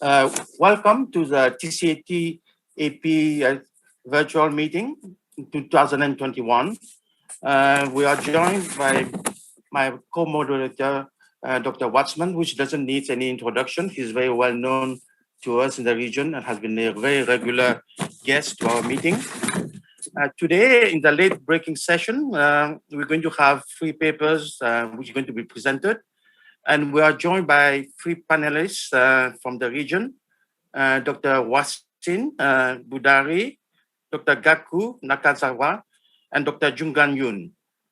Welcome to the TCTAP virtual meeting in 2021. We are joined by my co-moderator, Dr. Waksman, which doesn't need any introduction. He's very well known to us in the region and has been a very regular guest to our meeting. Today, in the late-breaking session, we're going to have three papers which are going to be presented. And we are joined by three panelists from the region, Dr. Wacin, Buddhari, Dr. Gaku, Nakazawa, and Dr. Junghan, Yoon.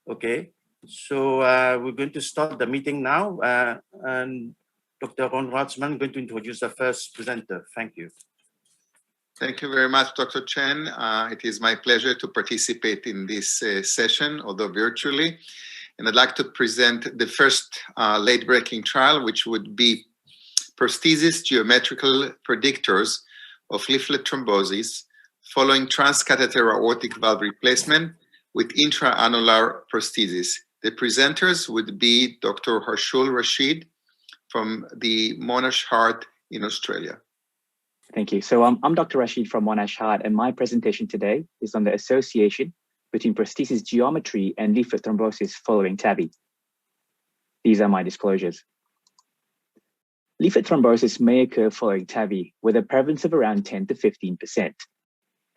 Okay, so we're going to start the meeting now. And Dr. Waksman is going to introduce the first presenter. Thank you. Thank you very much, Dr. Chen. It is my pleasure to participate in this session, although virtually. And I'd like to present the first late-breaking trial, which would be Prosthesis Geometrical Predictors of Leaflet Thrombosis following Transcatheter Aortic Valve Replacement with Intra-annular Prosthesis. The presenters would be Dr. Hashrul Rashid from the Monash Heart in Australia. Thank you. So I'm Dr. Rashid from Monash Heart, and my presentation today is on the association between prosthesis geometry and leaflet thrombosis following TAVI. These are my disclosures. Leaflet thrombosis may occur following TAVI with a prevalence of around 10 to 15%.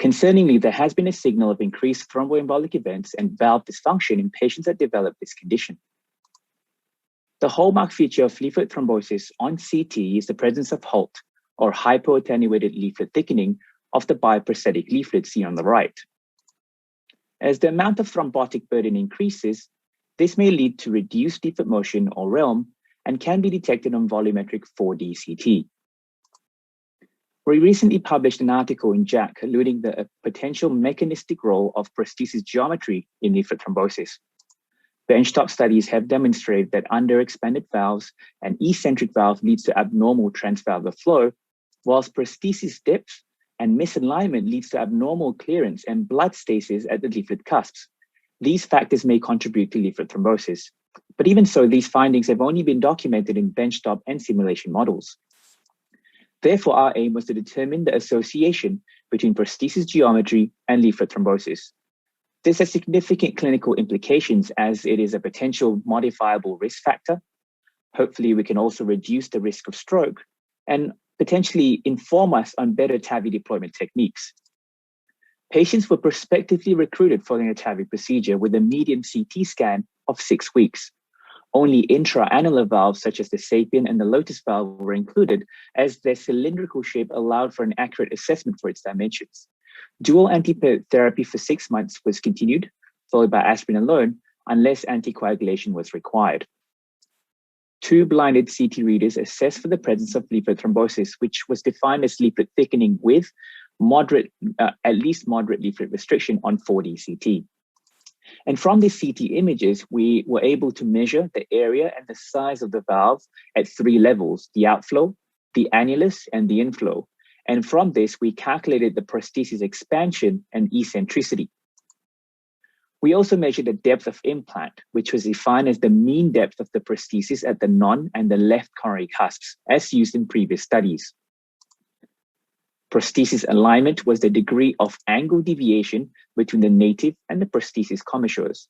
Concerningly, there has been a signal of increased thromboembolic events and valve dysfunction in patients that develop this condition. The hallmark feature of leaflet thrombosis on CT is the presence of HALT, or hypoattenuated leaflet thickening of the bioprosthetic leaflet seen on the right. As the amount of thrombotic burden increases, this may lead to reduced leaflet motion or realm and can be detected on volumetric 4D CT. We recently published an article in JACC alluding to the potential mechanistic role of prosthesis geometry in leaflet thrombosis. Benchtop studies have demonstrated that underexpanded valves and eccentric valve leads to abnormal transvalvular flow, whilst prosthesis depth and misalignment leads to abnormal clearance and blood stasis at the leaflet cusps. These factors may contribute to leaflet thrombosis. But even so, these findings have only been documented in benchtop and simulation models. Therefore, our aim was to determine the association between prosthesis geometry and leaflet thrombosis. This has significant clinical implications as it is a potential modifiable risk factor. Hopefully, we can also reduce the risk of stroke and potentially inform us on better TAVI deployment techniques. Patients were prospectively recruited following a TAVI procedure with a median CT scan of 6 weeks. Only intra-annular valves such as the sapien and the lotus valve were included as their cylindrical shape allowed for an accurate assessment for its dimensions. Dual antiplatelet therapy for 6 months was continued, followed by aspirin alone, unless anticoagulation was required. 2 blinded CT readers assessed for the presence of leaflet thrombosis, which was defined as leaflet thickening with at least moderate leaflet restriction on 4D CT. And from these CT images, we were able to measure the area and the size of the valve at 3 levels, the outflow, the annulus, and the inflow. And from this, we calculated the prosthesis expansion and eccentricity. We also measured the depth of implant, which was defined as the mean depth of the prosthesis at the non and the left coronary cusps, as used in previous studies. Prosthesis alignment was the degree of angle deviation between the native and the prosthesis commissures.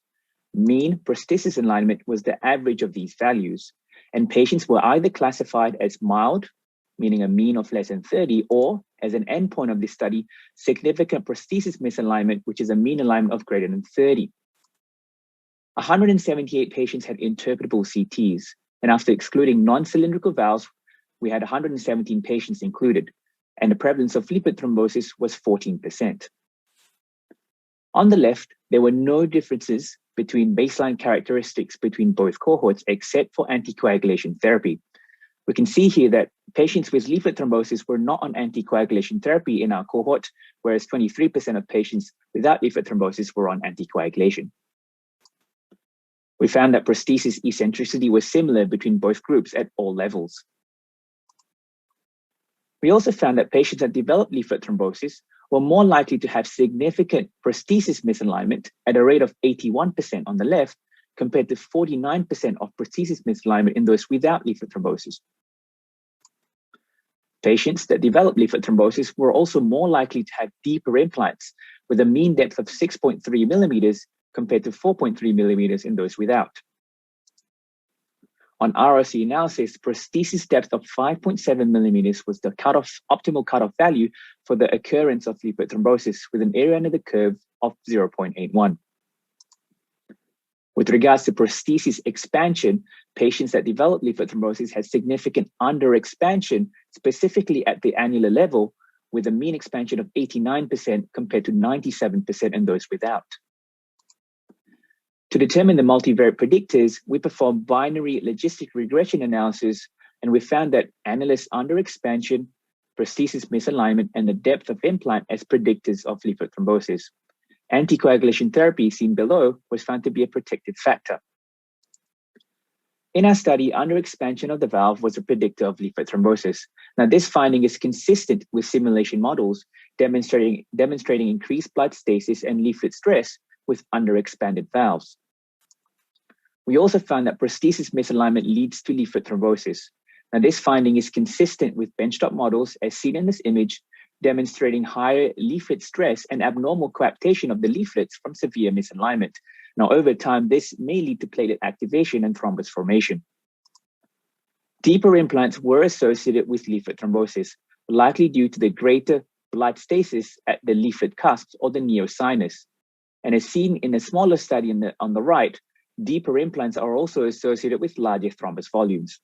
Mean prosthesis alignment was the average of these values, and patients were either classified as mild, meaning a mean of less than 30, or as an endpoint of this study, significant prosthesis misalignment, which is a mean alignment of greater than 30. 178 patients had interpretable CTs, and after excluding non-cylindrical valves, we had 117 patients included, and the prevalence of leaflet thrombosis was 14%. On the left, there were no differences between baseline characteristics between both cohorts except for anticoagulation therapy. We can see here that patients with leaflet thrombosis were not on anticoagulation therapy in our cohort, whereas 23% of patients without leaflet thrombosis were on anticoagulation. We found that prosthesis eccentricity was similar between both groups at all levels. We also found that patients that developed leaflet thrombosis were more likely to have significant prosthesis misalignment at a rate of 81% on the left, compared to 49% of prosthesis misalignment in those without leaflet thrombosis. Patients that developed leaflet thrombosis were also more likely to have deeper implants with a mean depth of 6.3 millimeters compared to 4.3 millimeters in those without. On ROC analysis, prosthesis depth of 5.7 millimeters was the optimal cutoff value for the occurrence of leaflet thrombosis with an area under the curve of 0.81. With regards to prosthesis expansion, patients that developed leaflet thrombosis had significant underexpansion, specifically at the annular level, with a mean expansion of 89% compared to 97% in those without. To determine the multivariate predictors, we performed binary logistic regression analysis, and we found that annulus underexpansion, prosthesis misalignment, and the depth of implant as predictors of leaflet thrombosis. Anticoagulation therapy, seen below, was found to be a protective factor. In our study, underexpansion of the valve was a predictor of leaflet thrombosis. Now, this finding is consistent with simulation models demonstrating increased blood stasis and leaflet stress with underexpanded valves. We also found that prosthesis misalignment leads to leaflet thrombosis. Now, this finding is consistent with benchtop models as seen in this image, demonstrating higher leaflet stress and abnormal coaptation of the leaflets from severe misalignment. Now, over time, this may lead to platelet activation and thrombus formation. Deeper implants were associated with leaflet thrombosis, likely due to the greater blood stasis at the leaflet cusps or the neosinus. And as seen in a smaller study on the right, deeper implants are also associated with larger thrombus volumes.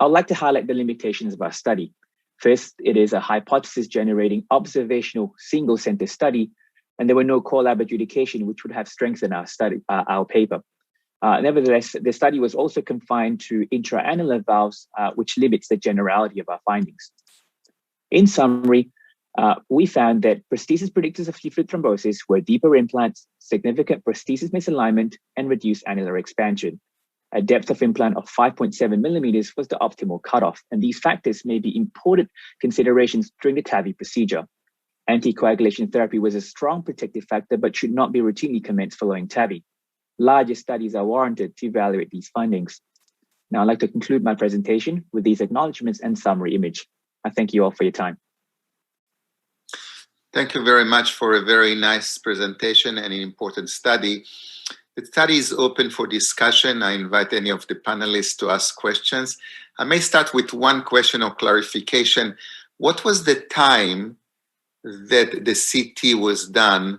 I'd like to highlight the limitations of our study. First, it is a hypothesis-generating observational single-center study, and there were no core-lab adjudication, which would have strengthened our paper. Nevertheless, the study was also confined to intra-annular valves, which limits the generality of our findings. In summary, we found that prosthesis predictors of leaflet thrombosis were deeper implants, significant prosthesis misalignment, and reduced annular expansion. A depth of implant of 5.7 millimeters was the optimal cutoff, and these factors may be important considerations during the TAVI procedure. Anticoagulation therapy was a strong protective factor, but should not be routinely commenced following TAVI. Larger studies are warranted to evaluate these findings. Now, I'd like to conclude my presentation with these acknowledgements and summary image. I thank you all for your time. Thank you very much for a very nice presentation and an important study. The study is open for discussion. I invite any of the panelists to ask questions. I may start with one question of clarification. What was the time that the CT was done?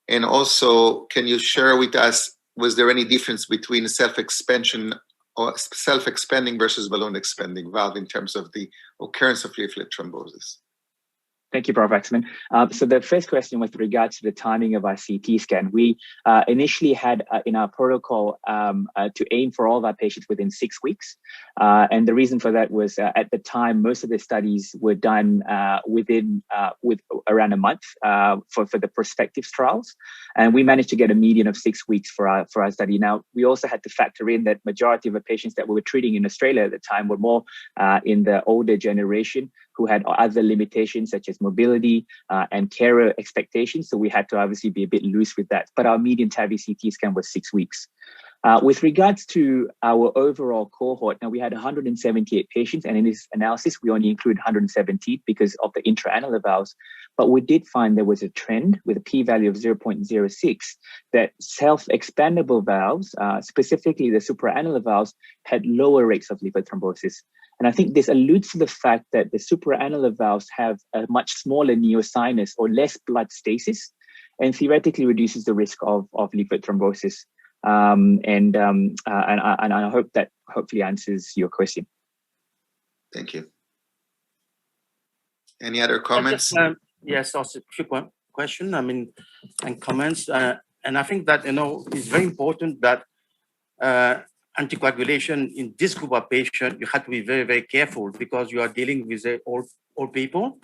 And also, can you share with us, was there any difference between self-expansion or self-expanding versus balloon expanding valve in terms of the occurrence of leaflet thrombosis? Thank you, Prof. Waksman. So the first question with regards to the timing of our CT scan, we initially had in our protocol to aim for all of our patients within 6 weeks. And the reason for that was at the time, most of the studies were done with around a month for the prospective trials. And we managed to get a median of 6 weeks for our study. Now, we also had to factor in that majority of the patients that we were treating in Australia at the time were more in the older generation who had other limitations such as mobility and carer expectations. So we had to obviously be a bit loose with that. But our median TAVI CT scan was 6 weeks. With regards to our overall cohort, now we had 178 patients, and in this analysis, we only include 117 because of the intra-annular valves. But we did find there was a trend with a p-value of 0.06 that self-expandable valves, specifically the supra-annular valves, had lower rates of leaflet thrombosis. And I think this alludes to the fact that the supra-annular valves have a much smaller neosinus or less blood stasis, and theoretically reduces the risk of leaflet thrombosis. And I hope that hopefully answers your question. Thank you. Any other comments? Yes, also a quick question. And comments. And I think that it's very important that anticoagulation in this group of patients, you have to be very, very careful because you are dealing with old people,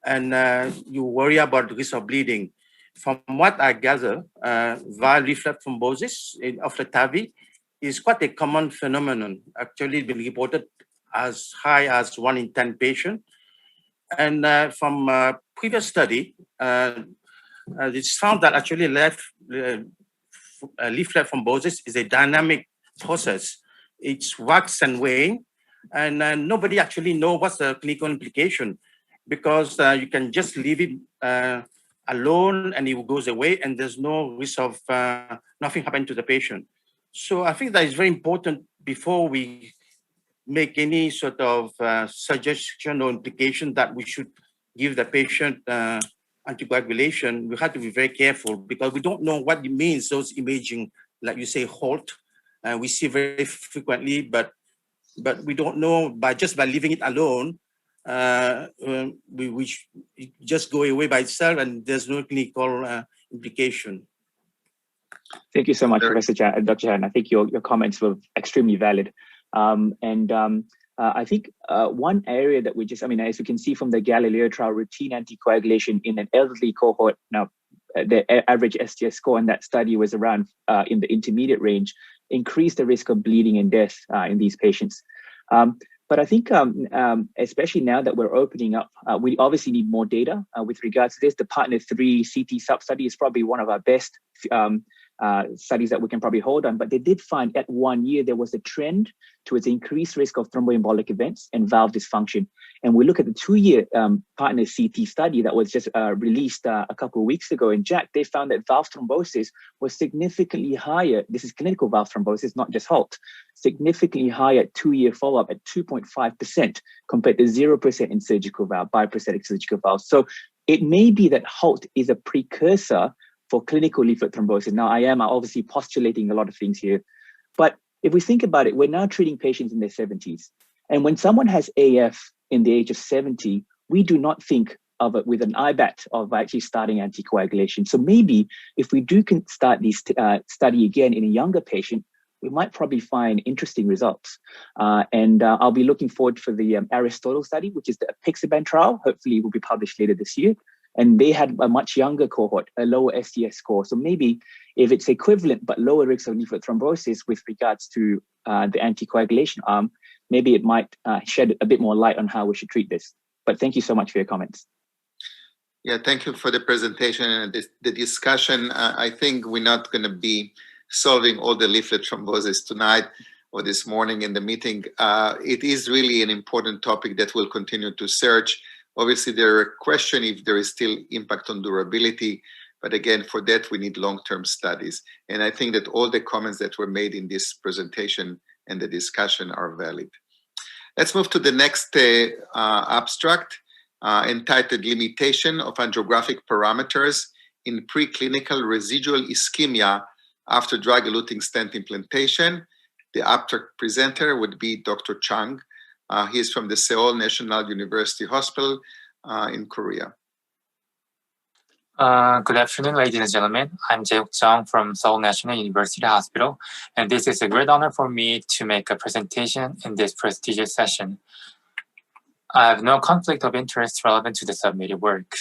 and you worry about the risk of bleeding. From what I gather, viral leaflet thrombosis after TAVI is quite a common phenomenon. Actually, been reported as high as 1 in 10 patients. And from a previous study, it's found that actually leaflet thrombosis is a dynamic process. It's wax and wane, and nobody actually know what's the clinical implication, because you can just leave it alone and it goes away, and there's no risk of nothing happen to the patient. So I think that is very important before we make any sort of suggestion or implication that we should give the patient anticoagulation. We have to be very careful, because we don't know what it means, those imaging, like you say, halt. We see very frequently, but we don't know by leaving it alone, we just go away by itself and there's no clinical implication. Thank you so much, Professor Chan, Dr. Chan. I think your comments were extremely valid. I think one area that as you can see from the Galileo trial, routine anticoagulation in an elderly cohort. Now, the average STS score in that study was around in the intermediate range, increased the risk of bleeding and death in these patients. But I think, especially now that we're opening up, we obviously need more data with regards to this. The Partner 3 CT sub-study is probably one of our best studies that we can probably hold on, but they did find at 1 year there was a trend towards increased risk of thromboembolic events and valve dysfunction. And we look at the 2-year Partner CT study that was just released a couple of weeks ago in JACC, they found that valve thrombosis was significantly higher. This is clinical valve thrombosis, not just HALT, significantly higher at 2-year follow-up at 2.5% compared to 0% in surgical valve, biprosthetic surgical valves. So it may be that HALT is a precursor for clinical leaflet thrombosis. Now, I am obviously postulating a lot of things here, but if we think about it, we're now treating patients in their 70s. And when someone has AF in the age of 70, we do not think of it with an IBAT of actually starting anticoagulation. So maybe if we do start this study again in a younger patient, we might probably find interesting results. I'll be looking forward for the Aristotle study, which is the apixaban trial. Hopefully it will be published later this year. And they had a much younger cohort, a lower STS score. So maybe if it's equivalent but lower risk of leaflet thrombosis with regards to the anticoagulation arm, maybe it might shed a bit more light on how we should treat this. But thank you so much for your comments. Yeah, thank you for the presentation and the discussion. I think we're not going to be solving all the leaflet thrombosis tonight or this morning in the meeting. It is really an important topic that we'll continue to search. Obviously, there are questions if there is still impact on durability, but again, for that, we need long-term studies. And I think that all the comments that were made in this presentation and the discussion are valid. Let's move to the next abstract entitled Limitation of Angiographic Parameters in Preclinical Residual Ischemia After Drug-eluting Stent Implantation. The abstract presenter would be Dr. Chung. He is from the Seoul National University Hospital in Korea. Good afternoon, ladies and gentlemen. I'm Jaewook Chung from Seoul National University Hospital, and this is a great honor for me to make a presentation in this prestigious session. I have no conflict of interest relevant to the submitted work.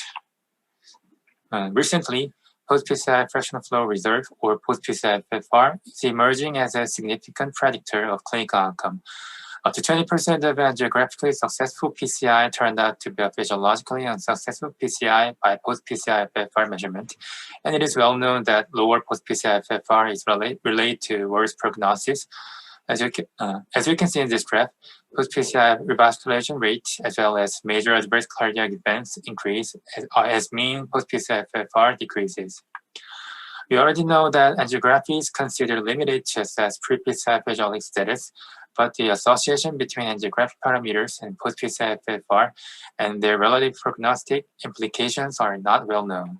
Recently, post-PCI fractional flow reserve, or post-PCI FFR, is emerging as a significant predictor of clinical outcome. Up to 20% of angiographically successful PCI turned out to be a physiologically unsuccessful PCI by post-PCI FFR measurement. And it is well known that lower post-PCI FFR is related to worse prognosis. As you can see in this graph, post-PCI revascularization rate as well as major adverse cardiac events increase as mean post-PCI FFR decreases. We already know that angiography is considered limited to assess pre-PCI physiologic status, but the association between angiographic parameters and post-PCI FFR and their relative prognostic implications are not well known.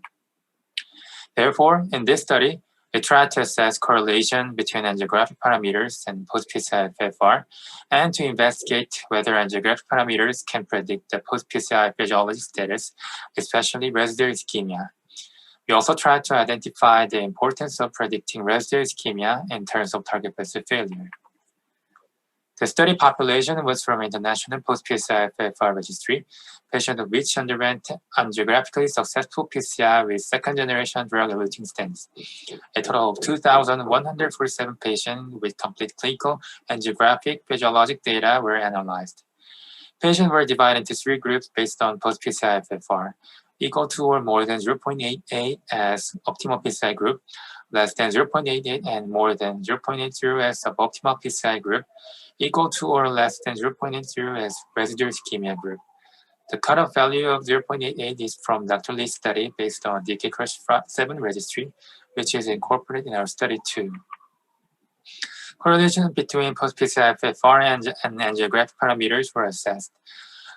Therefore, in this study, we tried to assess correlation between angiographic parameters and post-PCI FFR and to investigate whether angiographic parameters can predict the post-PCI physiologic status, especially residual ischemia. We also tried to identify the importance of predicting residual ischemia in terms of target vessel failure. The study population was from International Post-PCI FFR Registry, patients of which underwent angiographically successful PCI with second-generation drug-eluting stents. A total of 2,147 patients with complete clinical angiographic physiologic data were analyzed. Patients were divided into 3 groups based on post-PCI FFR, equal to or more than 0.88 as optimal PCI group, less than 0.88 and more than 0.80 as suboptimal PCI group, equal to or less than 0.80 as residual ischemia group. The cutoff value of 0.88 is from Dr. Lee's study based on DK Crush 7 registry, which is incorporated in our study too. Correlation between post-PCI FFR and angiographic parameters were assessed.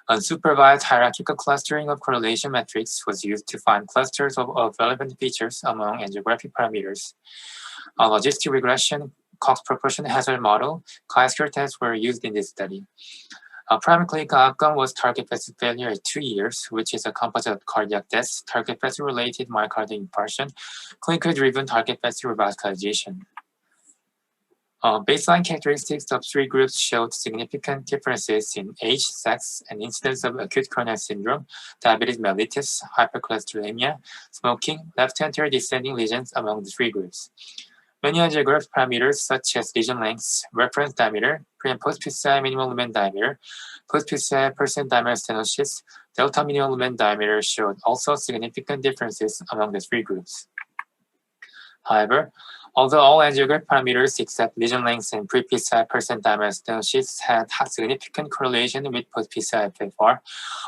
Unsupervised hierarchical clustering of correlation metrics was used to find clusters of relevant features among angiographic parameters. A logistic regression Cox proportion hazard model, chi-square tests were used in this study. Primary clinical outcome was target vessel failure at 2 years, which is a composite of cardiac deaths, target vessel related myocardial infarction, clinically driven target vessel revascularization. Baseline characteristics of 3 groups showed significant differences in age, sex, and incidence of acute coronary syndrome, diabetes mellitus, hypercholesterolemia, smoking, left anterior descending lesions among the 3 groups. Many angiographic parameters such as lesion lengths, reference diameter, pre- and post-PCI minimal lumen diameter, post-PCI percent diameter stenosis, delta minimal lumen diameter showed also significant differences among the 3 groups. However, although all angiographic parameters except lesion lengths and pre-PCI percent diameter stenosis had significant correlation with post-PCI FFR,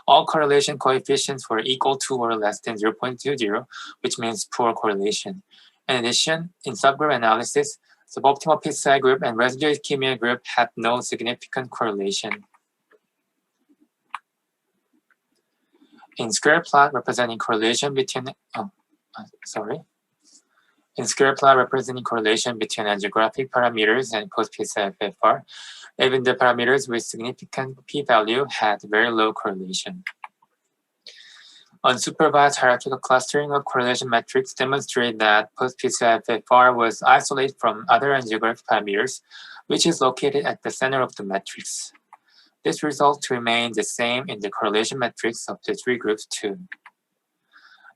all correlation coefficients were equal to or less than 0.20, which means poor correlation. In addition, in subgroup analysis, suboptimal PCI group and residual ischemia group had no significant correlation. In square plot representing correlation between In square plot representing correlation between angiographic parameters and post-PCI FFR, even the parameters with significant p-value had very low correlation. Unsupervised hierarchical clustering of correlation metrics demonstrate that post-PCI FFR was isolated from other angiographic parameters, which is located at the center of the matrix. This result remained the same in the correlation metrics of the 3 groups too.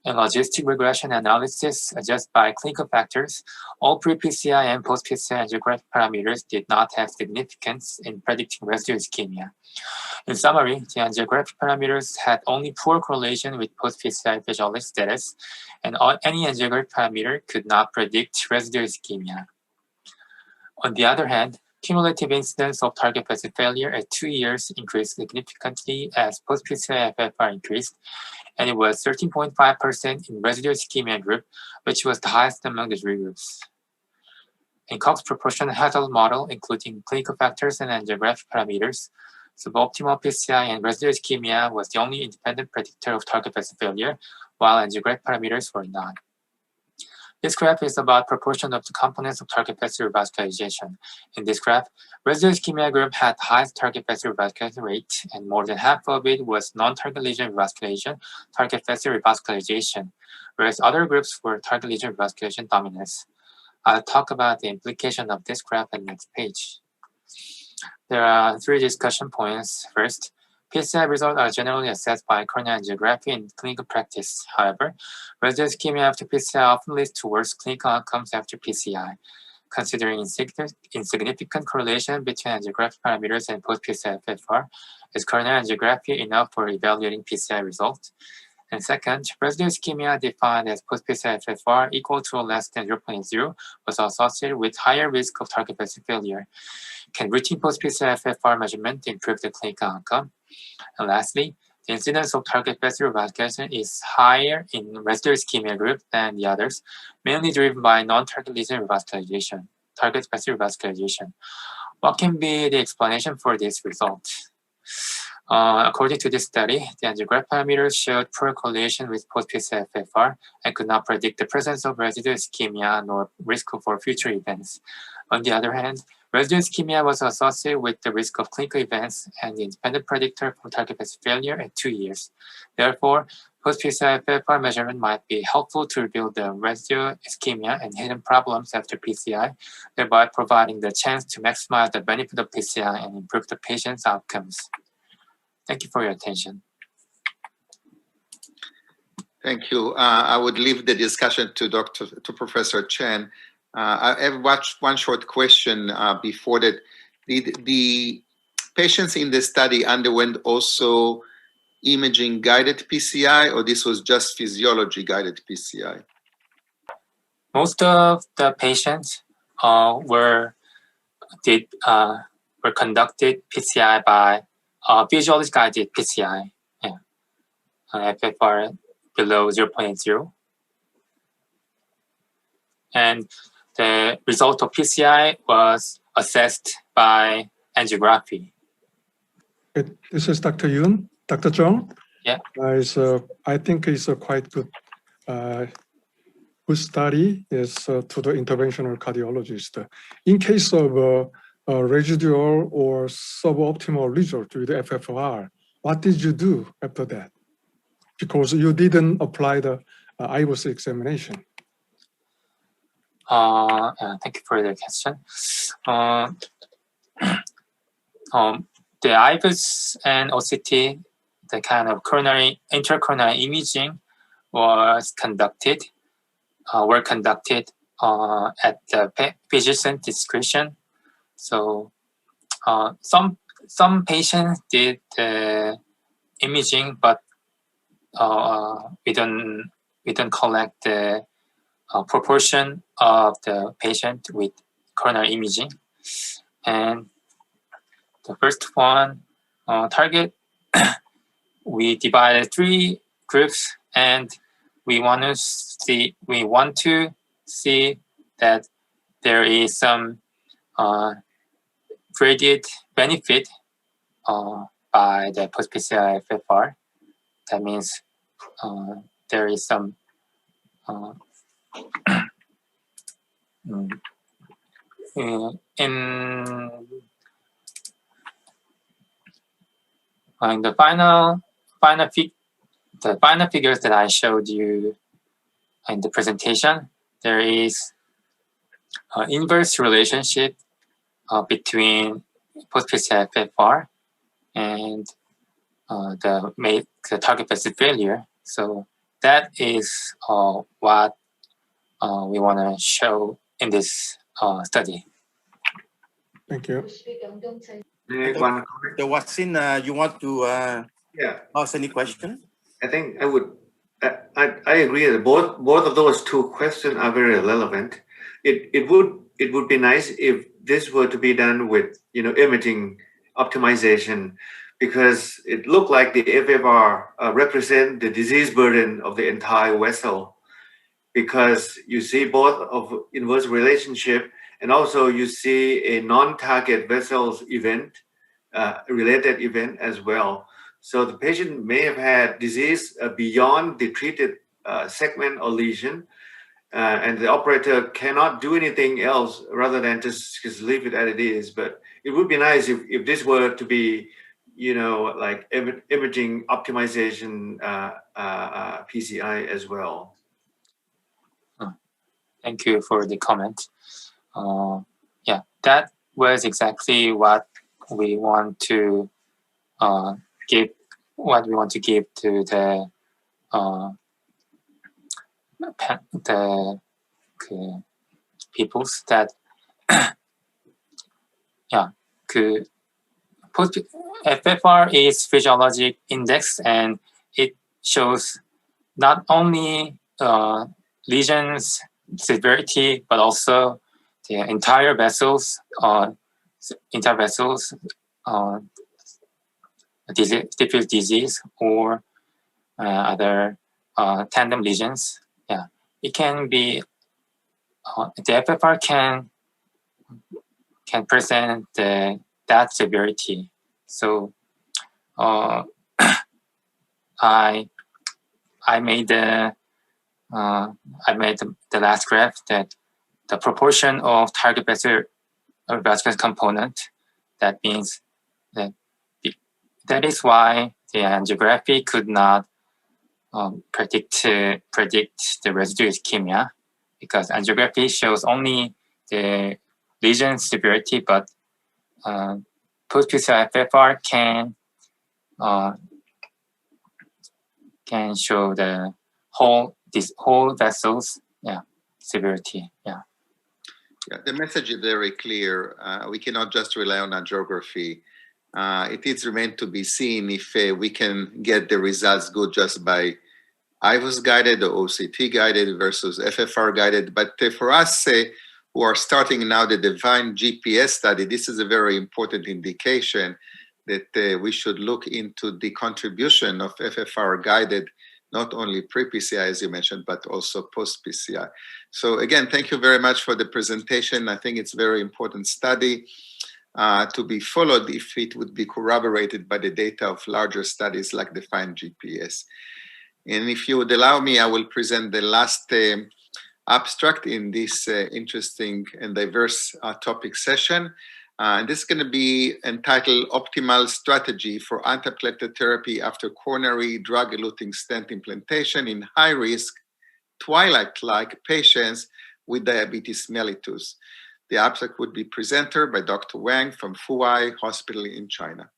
In logistic regression analysis adjusted by clinical factors, all pre-PCI and post-PCI angiographic parameters did not have significance in predicting residual ischemia. In summary, the angiographic parameters had only poor correlation with post-PCI physiologic status, and any angiographic parameter could not predict residual ischemia. On the other hand, cumulative incidence of target vessel failure at 2 years increased significantly as post-PCI FFR increased, and it was 13.5% in residual ischemia group, which was the highest among the 3 groups. In Cox proportion hazard model, including clinical factors and angiographic parameters, suboptimal PCI and residual ischemia was the only independent predictor of target vessel failure, while angiographic parameters were not. This graph is about proportion of the components of target vessel revascularization. In this graph, residual ischemia group had the highest target vessel revascularization rate, and more than half of it was non-target lesion revascularization, target vessel revascularization, whereas other groups were target lesion revascularization dominance. I'll talk about the implication of this graph on the next page. There are 3 discussion points. First, PCI results are generally assessed by coronary angiography in clinical practice. However, residual ischemia after PCI often leads to worse clinical outcomes after PCI. Considering insignificant correlation between angiographic parameters and post-PCI FFR, is coronary angiography enough for evaluating PCI results? And second, residual ischemia defined as post-PCI FFR equal to or less than 0.0 was associated with higher risk of target vessel failure. Can routine post-PCI FFR measurement improve the clinical outcome? And lastly, the incidence of target vessel revascularization is higher in residual ischemia group than the others, mainly driven by non-target lesion revascularization, target vessel revascularization. What can be the explanation for this result? According to this study, the angiographic parameters showed poor correlation with post-PCI FFR and could not predict the presence of residual ischemia nor risk for future events. On the other hand, residual ischemia was associated with the risk of clinical events and the independent predictor for target vessel failure at 2 years. Therefore, post-PCI FFR measurement might be helpful to reveal the residual ischemia and hidden problems after PCI, thereby providing the chance to maximize the benefit of PCI and improve the patient's outcomes. Thank you for your attention. Thank you. I would leave the discussion to Professor Chen. I have one short question before that. The patients in the study underwent also imaging guided PCI, or this was just physiology guided PCI? Most of the patients were conducted PCI by visually guided PCI, FFR below 0.0. And the result of PCI was assessed by angiography. This is Dr. Yoon. Dr. Chung? Yeah. I think it's a quite good study is to the interventional cardiologist. In case of a residual or suboptimal result with FFR, what did you do after that? Because you didn't apply the IVUS examination. Thank you for the question. The IVUS and OCT, the kind of intracoronary imaging were conducted at the physician's discretion. So some patients did the imaging, but we don't collect the proportion of the patient with coronary imaging. And the first one, target, we divided 3 groups, and we want to see that there is some graded benefit by the post-PCI FFR. That means there is some in the final figures that I showed you in the presentation, there is an inverse relationship between post-PCI FFR and the target vessel failure. So that is what we want to show in this study. Thank you. The Wacin, you want to ask any question? I think I would. I agree that both of those 2 questions are very relevant. It would be nice if this were to be done with imaging optimization, because it looked like the FFR represent the disease burden of the entire vessel, because you see both of inverse relationship, and also you see a non-target vessels event, related event as well. So the patient may have had disease beyond the treated segment or lesion, and the operator cannot do anything else rather than just leave it as it is. But it would be nice if this were to be, like imaging optimization PCI as well. Thank you for the comment. Yeah, that was exactly what we want to give. What we want to give to the peoples that FFR is physiologic index, and it shows not only lesions severity but also the entire vessels, diffuse disease or other tandem lesions. Yeah, it can be the FFR can present that severity. So I made the last graph that the proportion of target vessel or vascular component. That means that is why the angiography could not predict the residual ischemia, because angiography shows only the lesion severity, but post-PCI FFR can show the whole vessels severity. Yeah, the message is very clear. We cannot just rely on angiography. It is remain to be seen if we can get the results good just by IVUS guided or OCT guided versus FFR guided. But for us who are starting now the DEFINE GPS study, this is a very important indication that we should look into the contribution of FFR guided, not only pre-PCI, as you mentioned, but also post-PCI. So again, thank you very much for the presentation. I think it's a very important study to be followed if it would be corroborated by the data of larger studies like DEFINE GPS. And if you would allow me, I will present the last abstract in this interesting and diverse topic session. And this is going to be entitled Optimal Strategy for Antiplatelet Therapy After Coronary Drug-eluting Stent Implantation in High-Risk TWILIGHT-like Patients with Diabetes Mellitus. The abstract would be presented by Dr. Wang from Fuwai Hospital in China.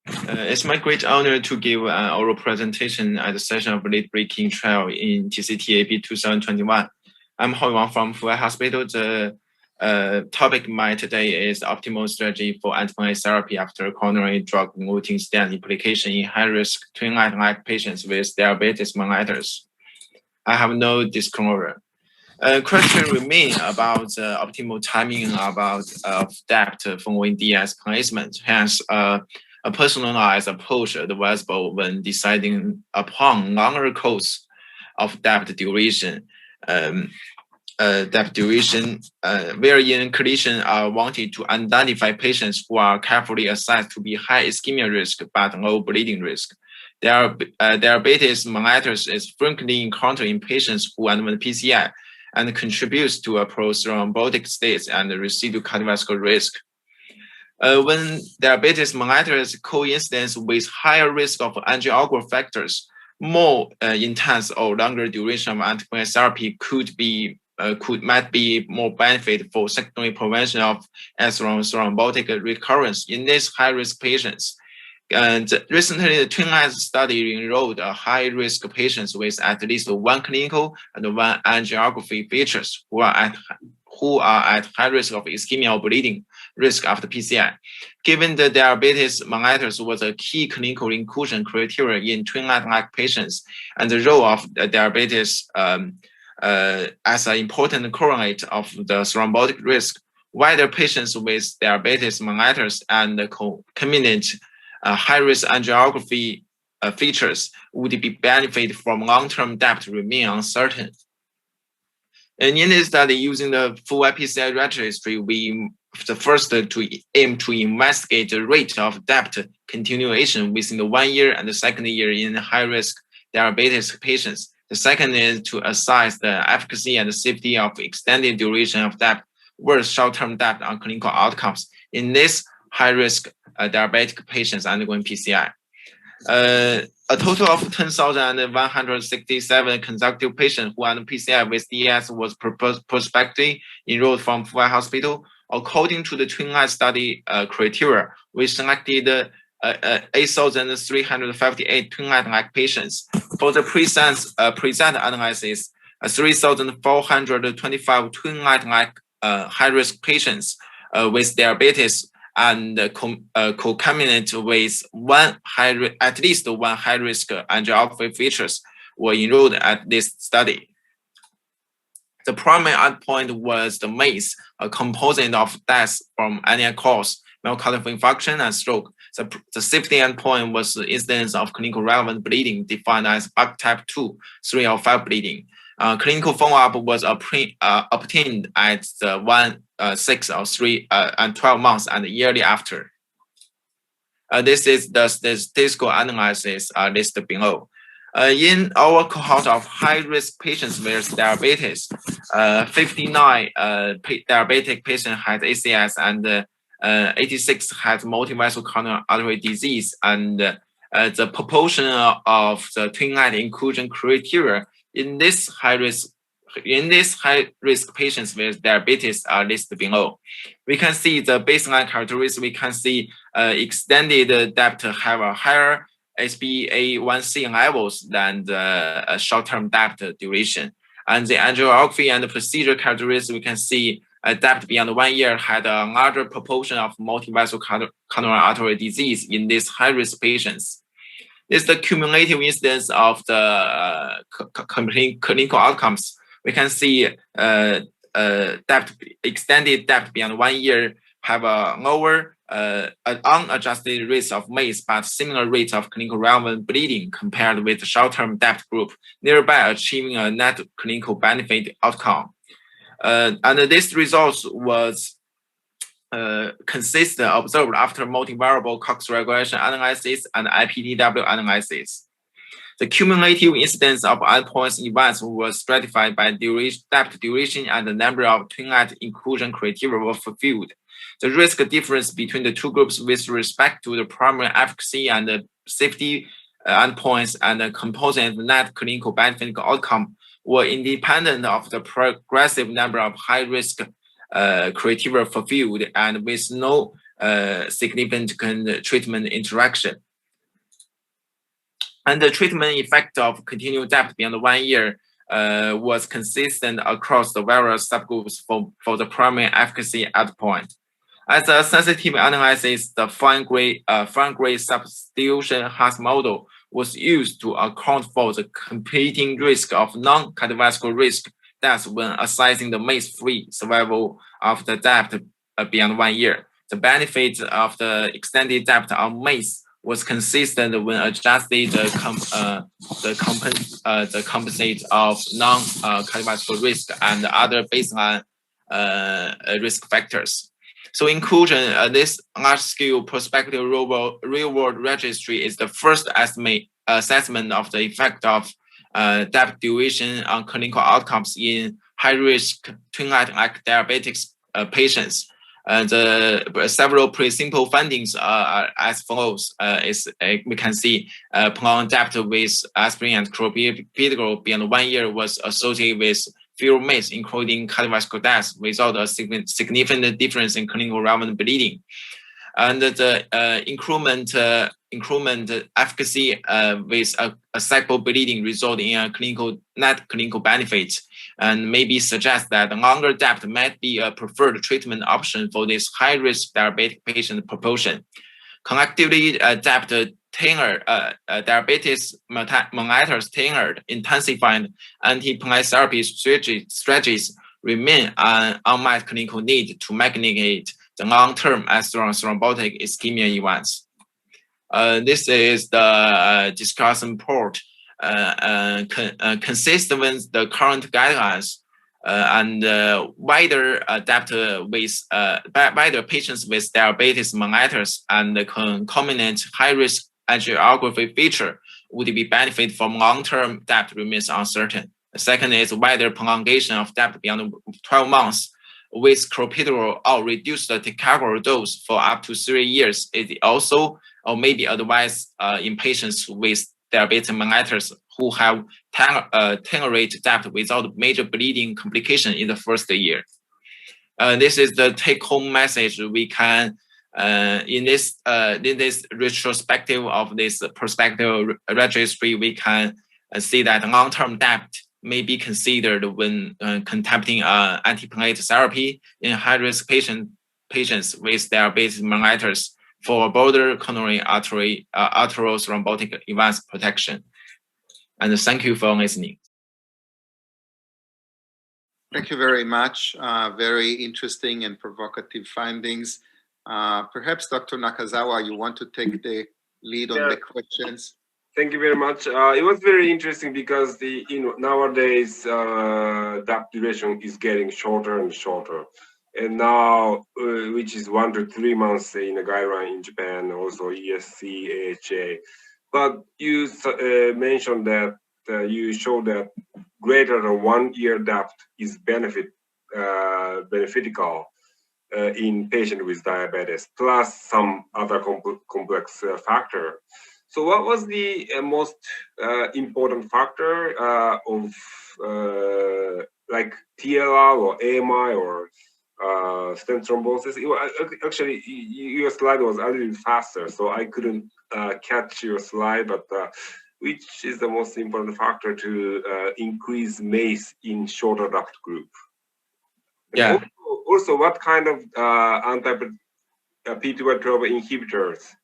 It's my great honor to give an oral presentation at the session of late-breaking trial in TCTAP 2021. I'm Hoi Wang from Fuwai Hospital. The topic mine today is optimal strategy for antiplatelet therapy after coronary drug-eluting stent implication in high-risk TWILIGHT-like patients with diabetes mellitus. I have no disclosure. Question remain about optimal timing about depth following DS placement. Hence, a personalized approach advisable when deciding upon longer course of depth duration. Depth duration, wherein clinicians are wanted to identify patients who are carefully assessed to be high ischemia risk but low bleeding risk. Diabetes mellitus is frequently encountered in patients who underwent PCI and contributes to a prothrombotic state and residual cardiovascular risk. When diabetes mellitus coincides with higher risk of angiographic factors, more intense or longer duration of antiplatelet therapy might be more benefit for secondary prevention of thrombotic recurrence in these high-risk patients. And recently, the TWILIGHT study enrolled high-risk patients with at least one clinical and one angiography features who are at high risk of ischemia or bleeding risk after PCI. Given the diabetes mellitus was a key clinical inclusion criteria in TWILIGHT-like patients, and the role of diabetes as an important correlate of the thrombotic risk, whether patients with diabetes mellitus and concomitant high-risk angiography features would be benefit from long-term depth remain uncertain. And in this study, using the full PCI registry, we the first to aim to investigate the rate of depth continuation within the 1 year and the second year in high-risk diabetes patients. The second is to assess the efficacy and the safety of extended duration of depth versus short-term depth on clinical outcomes in this high-risk diabetic patients undergoing PCI. A total of 10,167 consecutive patients who under PCI with DS was prospectively enrolled from Fuwai Hospital. According to the TWILIGHT study criteria, we selected 8,358 TWILIGHT-like patients. For the present analysis, 3,425 TWILIGHT-like high-risk patients with diabetes and concomitant with at least one high-risk angiography features were enrolled at this study. The primary endpoint was the MACE, a component of death from any cause, myocardial infarction and stroke. The safety endpoint was the incidence of clinical relevant bleeding defined as BAC type 2, 3 or 5 bleeding. Clinical follow-up was obtained at the 1, 6 or 3 and 12 months and yearly after. This is the statistical analysis listed below. In our cohort of high-risk patients with diabetes, 59 diabetic patients had ACS and 86 had multivessel coronary artery disease, and the proportion of the TWILIGHT inclusion criteria in this high-risk patients with diabetes are listed below. We can see the baseline characteristics. We can see extended depth have a higher HbA1c levels than the short-term depth duration. And the angiography and the procedure characteristics, we can see depth beyond 1 year had a larger proportion of multivessel coronary artery disease in these high-risk patients. This is the cumulative incidence of the clinical outcomes. We can see extended depth beyond 1 year have a lower unadjusted rates of MACE, but similar rates of clinical relevant bleeding compared with the short-term depth group, thereby achieving a net clinical benefit outcome. And this result was consistent observed after multivariable Cox regression analysis and IPTW analysis. The cumulative incidence of endpoints events was stratified by depth duration and the number of TWILIGHT inclusion criteria were fulfilled. The risk difference between the two groups with respect to the primary efficacy and the safety endpoints and the composite net clinical benefit outcome were independent of the progressive number of high-risk criteria fulfilled and with no significant treatment interaction. And the treatment effect of continued depth beyond 1 year was consistent across the various subgroups for the primary efficacy endpoint. As a sensitive analysis, the fine-grained substitution Haas model was used to account for the competing risk of non-cardiovascular risk deaths when assessing the MACE-free survival of the depth beyond 1 year. The benefit of the extended depth on MACE was consistent when adjusted the composite of non-cardiovascular risk and other baseline risk factors. So inclusion, this large-scale prospective real-world registry is the first assessment of the effect of depth duration on clinical outcomes in high-risk TWILIGHT-like diabetics patients. The several pre-simple findings are as follows. We can see prolonged depth with aspirin and clopidogrel beyond 1 year was associated with fewer MACE, including cardiovascular death, without a significant difference in clinical relevant bleeding. And the increment efficacy with a cycle bleeding result in a net clinical benefit, and maybe suggest that longer depth might be a preferred treatment option for this high-risk diabetic patient proportion. Collectively, depth tailored diabetes mellitus tailored intensified antiplatelet therapy strategies remain an unmet clinical need to mitigate the long-term thrombotic ischemia events. This is the discussion report consistent with the current guidelines and wider depth with wider patients with diabetes mellitus and the concomitant high-risk angiography feature would be benefit from long-term depth remains uncertain. The second is wider prolongation of depth beyond 12 months with clopidogrel or reduce the ticagrelor dose for up to 3 years. It also or maybe advised in patients with diabetes mellitus who have tolerate depth without major bleeding complication in the first year. This is the take-home message we can in this retrospective of this prospective registry. We can see that long-term depth may be considered when contemplating antiplatelet therapy in high-risk patients with diabetes mellitus for broader coronary arterial thrombotic events protection. And thank you for listening. Thank you very much. Very interesting and provocative findings. Perhaps Dr. Nakazawa, you want to take the lead on the questions? Thank you very much. It was very interesting because nowadays depth duration is getting shorter and shorter, and now which is 1 to 3 months in a guideline in Japan, also ESC, AHA. But you mentioned that you showed that greater than 1 year depth is beneficial in patient with diabetes, plus some other complex factor. So what was the most important factor of like TLR or AMI or stent thrombosis? Actually, your slide was a little faster, so I couldn't catch your slide, but which is the most important factor to increase MACE in shorter depth group? Yeah. Also, what kind of anti-P2Y12 inhibitors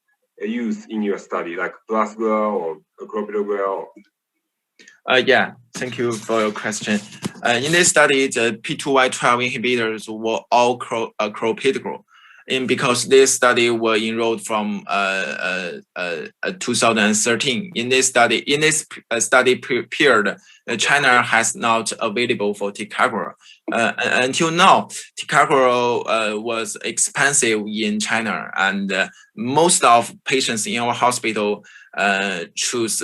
used in your study, like placebo or clopidogrel? Yeah, thank you for your question. In this study, the P2Y12 inhibitors were all clopidogrel. And because this study was enrolled from 2013, in this study period, China has not available for ticagrelor. Until now, ticagrelor was expensive in China, and most of patients in our hospital choose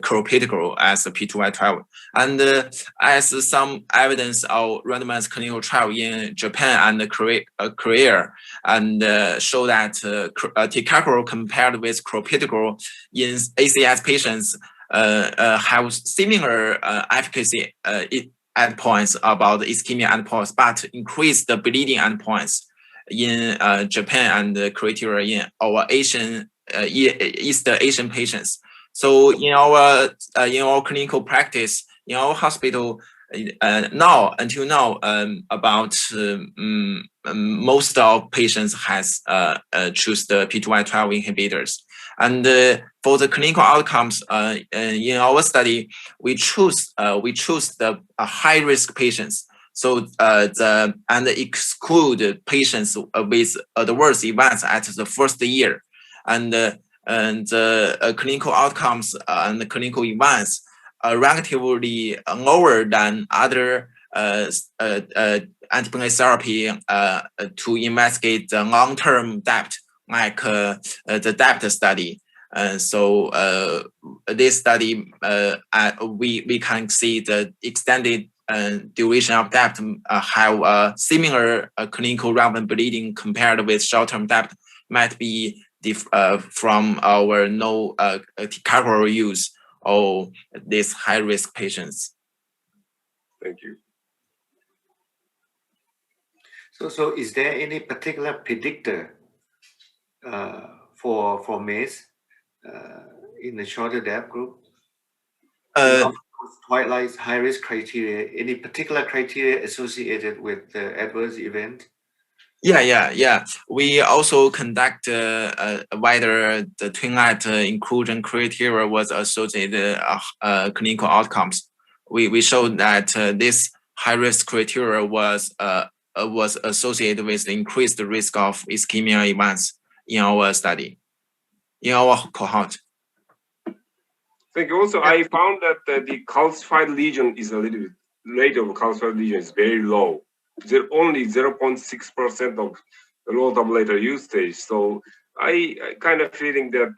clopidogrel as a P2Y12. And as some evidence of randomized clinical trial in Japan and Korea, and show that ticagrelor compared with clopidogrel in ACS patients have similar efficacy endpoints about ischemia endpoints, but increase the bleeding endpoints in Japan and Korea in our East Asian patients. So in our clinical practice, in our hospital, until now, about most of patients has choose the P2Y12 inhibitors. And for the clinical outcomes, in our study, we choose the high risk patients. So and exclude patients with adverse events at the first year, and clinical outcomes and the clinical events are relatively lower than other antiplatelet therapy to investigate the long-term depth, like the depth study. So this study, we can see the extended duration of depth have a similar clinical relevant bleeding compared with short-term depth might be from our no ticagrelor use or these high-risk patients. Thank you. So is there any particular predictor for MACE in the shorter depth group? TWILIGHT's high-risk criteria, any particular criteria associated with the adverse event? Yeah. We also conduct whether the TWILIGHT inclusion criteria was associated clinical outcomes. We showed that this high-risk criteria was associated with the increased risk of ischemia events in our study, in our cohort. Thank you. Also, I found that the calcified lesion is a little bit, rate of calcified lesion is very low. There only 0.6% of the low tabulator usage. So I kind of feeling that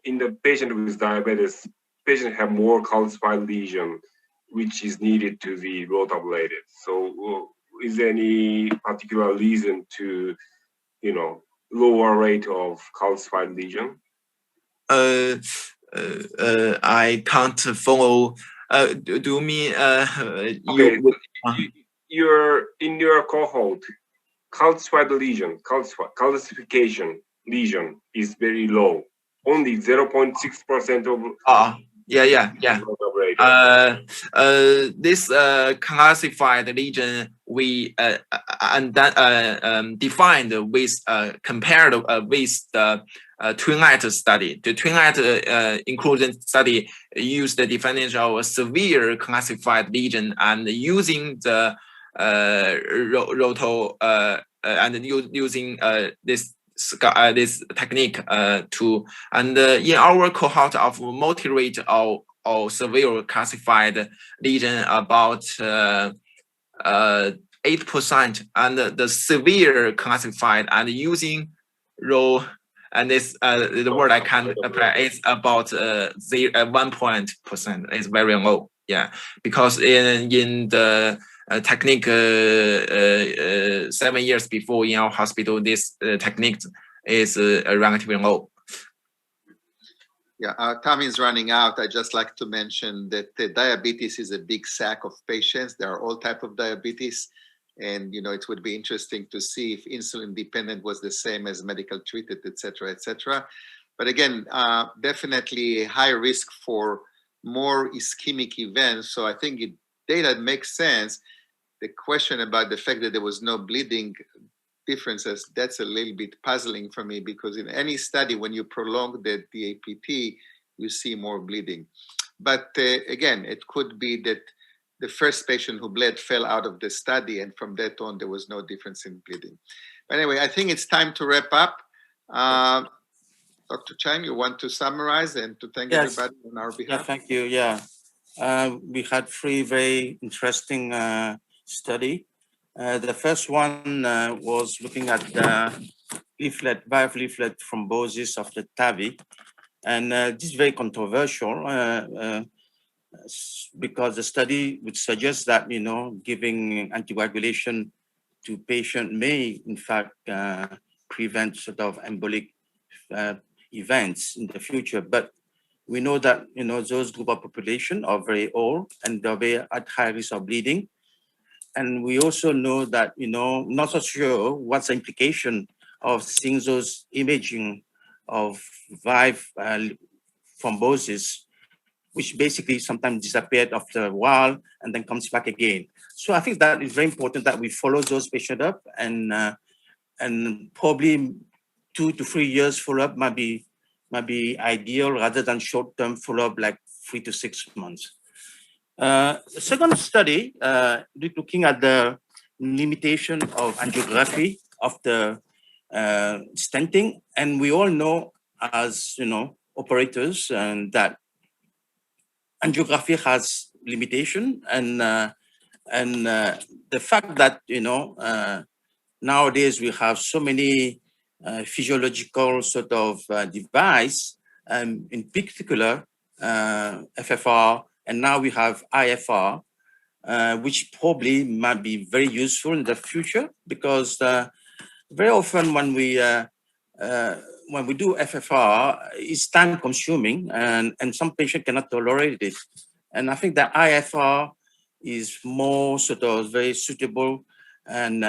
in the patient with diabetes, patient have more calcified lesion, which is needed to be low tabulated. So is there any particular reason to, lower rate of calcified lesion? I can't follow. Do you mean okay? You're in your cohort, calcified lesion, calcification lesion is very low. Only 0.6% of. Yeah. This calcified lesion we defined with compared with the TWILIGHT study. The TWILIGHT inclusion study used the definition of a severe calcified lesion and using the roto and using this technique to, and in our cohort of moderate or severe calcified lesion about 8%, and the severe calcified and using row, and this the word I can't apply is about 1%. It's very low. Yeah, because in the technique 7 years before in our hospital, this technique is relatively low. Yeah, our time is running out. I'd just like to mention that diabetes is a big sack of patients. There are all types of diabetes. And, it would be interesting to see if insulin dependent was the same as medical treated, et cetera, et cetera. But again, definitely high risk for more ischemic events. So I think data makes sense. The question about the fact that there was no bleeding differences, that's a little bit puzzling for me, because in any study, when you prolong the APT, you see more bleeding. But again, it could be that the first patient who bled fell out of the study, and from that on, there was no difference in bleeding. But anyway, I think it's time to wrap up. Dr. Chung, you want to summarize and to thank everybody on our behalf? Yeah, thank you. Yeah, we had 3 very interesting study. The first one was looking at the leaflet, valve leaflet thrombosis of the TAVI. And this is very controversial because the study would suggest that, you know, giving anticoagulation to patient may, in fact, prevent sort of embolic events in the future. But we know that, you know, those group of population are very old and they're very at high risk of bleeding. And we also know that, you know, not so sure what's the implication of seeing those imaging of valve thrombosis, which basically sometimes disappeared after a while and then comes back again. So I think that is very important that we follow those patients up, and probably 2 to 3 years follow-up might be ideal rather than short-term follow-up like 3 to 6 months. The second study, looking at the limitation of angiography of the stenting, and we all know as, you know, operators, and that angiography has limitation, and the fact that, you know, nowadays we have so many physiological sort of device, in particular FFR, and now we have IFR, which probably might be very useful in the future, because very often when we do FFR, it's time consuming, and some patients cannot tolerate it. And I think that IFR is more sort of very suitable, and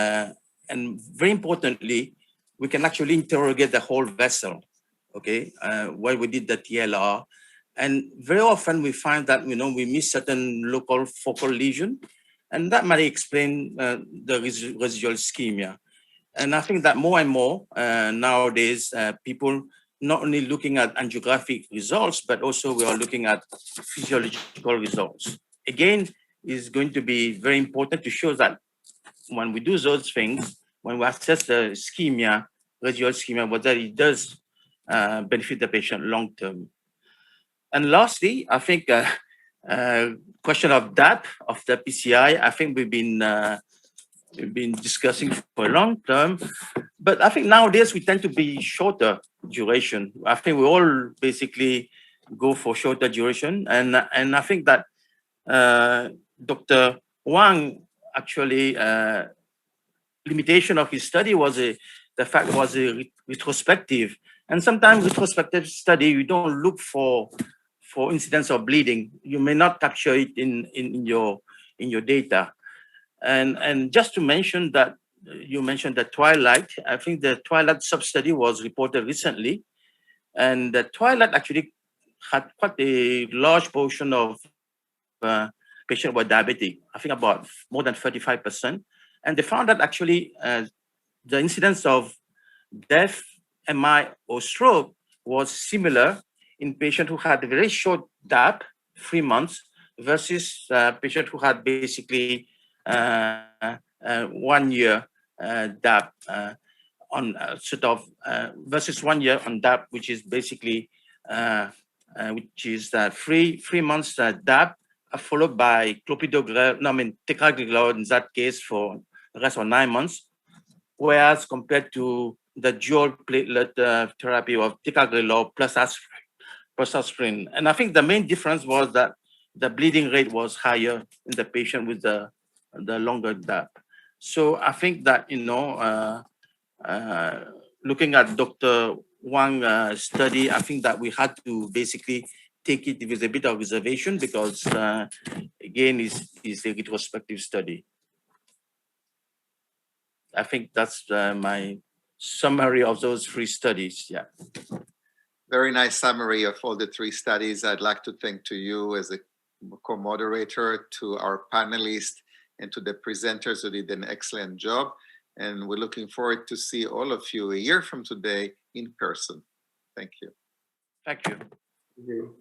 very importantly, we can actually interrogate the whole vessel, okay, while we did the TLR. And very often we find that, you know, we miss certain local focal lesion, and that might explain the residual ischemia. And I think that more and more nowadays, people not only looking at angiographic results, but also we are looking at physiological results. Again, is going to be very important to show that when we do those things, when we assess the ischemia, residual ischemia, whether it does benefit the patient long term. And lastly, I think question of DAP, of the PCI, I think we've been discussing for a long term, but I think nowadays we tend to be shorter duration. I think we all basically go for shorter duration, and I think that Dr. Wang actually limitation of his study was the fact was a retrospective, and sometimes retrospective study you don't look for incidence of bleeding. You may not capture it in your data. And just to mention that, you mentioned the TWILIGHT. I think the TWILIGHT sub-study was reported recently, and the TWILIGHT actually had quite a large portion of patients were diabetic. I think about more than 35%. And they found that actually the incidence of death, MI, or stroke was similar in patients who had a very short DAP, 3 months, versus patients who had basically 1 year DAP on sort of versus 1 year on DAP, which is basically three months DAP followed by ticagrelor in that case for the rest of 9 months, whereas compared to the dual platelet therapy of ticagrelor plus aspirin. And I think the main difference was that the bleeding rate was higher in the patient with the longer DAP. So I think that, you know, looking at Dr. Wang's study, I think that we had to basically take it with a bit of reservation because, again, it's a retrospective study. I think that's my summary of those 3 studies. Yeah. Very nice summary of all the 3 studies. I'd like to thank to you as a co-moderator, to our panelists, and to the presenters who did an excellent job. And we're looking forward to see all of you a year from today in person. Thank you. Thank you. Thank you.